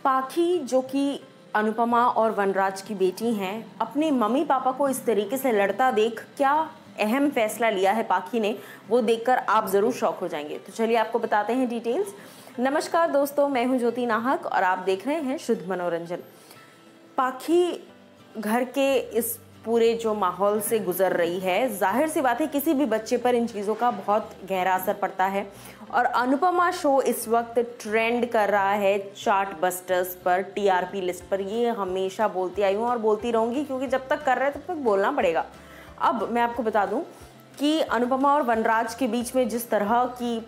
पाखी जो कि अनुपमा और वनराज की बेटी हैं, अपने मम्मी पापा को इस तरीके से लड़ता देख क्या अहम फैसला लिया है पाखी ने, वो देखकर आप ज़रूर शॉक हो जाएंगे। तो चलिए आपको बताते हैं डिटेल्स। नमस्कार दोस्तों, मैं हूं ज्योति नाहक और आप देख रहे हैं शुद्ध मनोरंजन। पाखी घर के इस पूरे जो माहौल से गुजर रही है, जाहिर सी बात है किसी भी बच्चे पर इन चीज़ों का बहुत गहरा असर पड़ता है। और अनुपमा शो इस वक्त ट्रेंड कर रहा है चार्ट बस्टर्स पर, टीआरपी लिस्ट पर। ये हमेशा बोलती आई हूँ और बोलती रहूँगी, क्योंकि जब तक कर रहे हैं तब तक बोलना पड़ेगा। अब मैं आपको बता दूँ कि अनुपमा और वनराज के बीच में जिस तरह की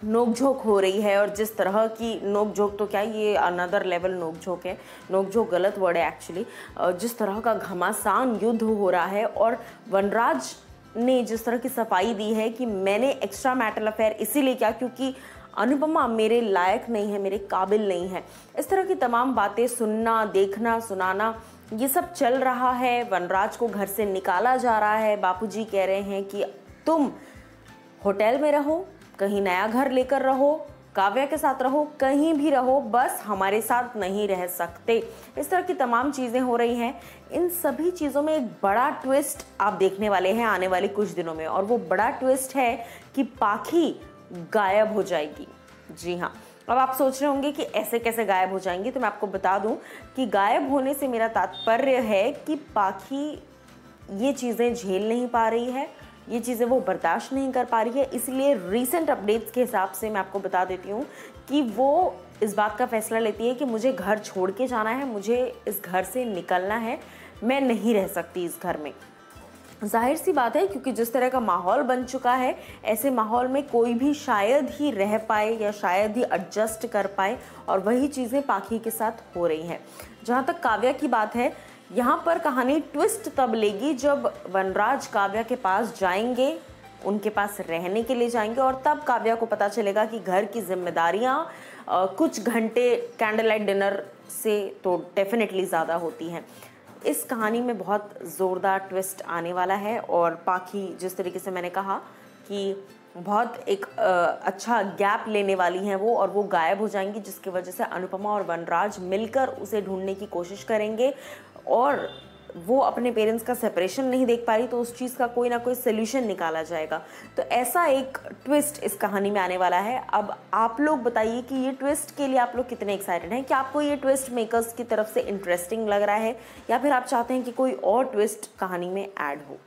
नोकझोंक हो रही है, और जिस तरह की नोकझोंक, तो क्या ये अनदर लेवल नोकझोंक है, नोकझोंक गलत वर्ड है एक्चुअली, जिस तरह का घमासान युद्ध हो रहा है और वनराज ने जिस तरह की सफाई दी है कि मैंने एक्स्ट्रा मैरिटल अफेयर इसीलिए किया क्योंकि अनुपमा मेरे लायक नहीं है, मेरे काबिल नहीं है। इस तरह की तमाम बातें सुनना, देखना, सुनाना, ये सब चल रहा है। वनराज को घर से निकाला जा रहा है। बापूजी कह रहे हैं कि तुम होटल में रहो, कहीं नया घर लेकर रहो, काव्या के साथ रहो, कहीं भी रहो, बस हमारे साथ नहीं रह सकते। इस तरह की तमाम चीज़ें हो रही हैं। इन सभी चीज़ों में एक बड़ा ट्विस्ट आप देखने वाले हैं आने वाले कुछ दिनों में, और वो बड़ा ट्विस्ट है कि पाखी गायब हो जाएगी। जी हाँ, अब आप सोच रहे होंगे कि ऐसे कैसे गायब हो जाएंगी, तो मैं आपको बता दूं कि गायब होने से मेरा तात्पर्य है कि पाखी ये चीज़ें झेल नहीं पा रही है, ये चीज़ें वो बर्दाश्त नहीं कर पा रही है। इसलिए रीसेंट अपडेट्स के हिसाब से मैं आपको बता देती हूँ कि वो इस बात का फैसला लेती है कि मुझे घर छोड़ के जाना है, मुझे इस घर से निकलना है, मैं नहीं रह सकती इस घर में। जाहिर सी बात है, क्योंकि जिस तरह का माहौल बन चुका है, ऐसे माहौल में कोई भी शायद ही रह पाए या शायद ही एडजस्ट कर पाए, और वही चीज़ें पाखी के साथ हो रही हैं। जहाँ तक काव्या की बात है, यहाँ पर कहानी ट्विस्ट तब लेगी जब वनराज काव्या के पास जाएंगे, उनके पास रहने के लिए जाएंगे, और तब काव्या को पता चलेगा कि घर की जिम्मेदारियाँ कुछ घंटे कैंडल लाइट डिनर से तो डेफिनेटली ज़्यादा होती हैं। इस कहानी में बहुत ज़ोरदार ट्विस्ट आने वाला है, और पाखी जिस तरीके से मैंने कहा कि बहुत एक अच्छा गैप लेने वाली हैं वो, और वो गायब हो जाएंगी, जिसकी वजह से अनुपमा और वनराज मिलकर उसे ढूंढने की कोशिश करेंगे, और वो अपने पेरेंट्स का सेपरेशन नहीं देख पा रही, तो उस चीज़ का कोई ना कोई सोल्यूशन निकाला जाएगा। तो ऐसा एक ट्विस्ट इस कहानी में आने वाला है। अब आप लोग बताइए कि ये ट्विस्ट के लिए आप लोग कितने एक्साइटेड हैं? क्या आपको ये ट्विस्ट मेकर्स की तरफ से इंटरेस्टिंग लग रहा है, या फिर आप चाहते हैं कि कोई और ट्विस्ट कहानी में ऐड हो?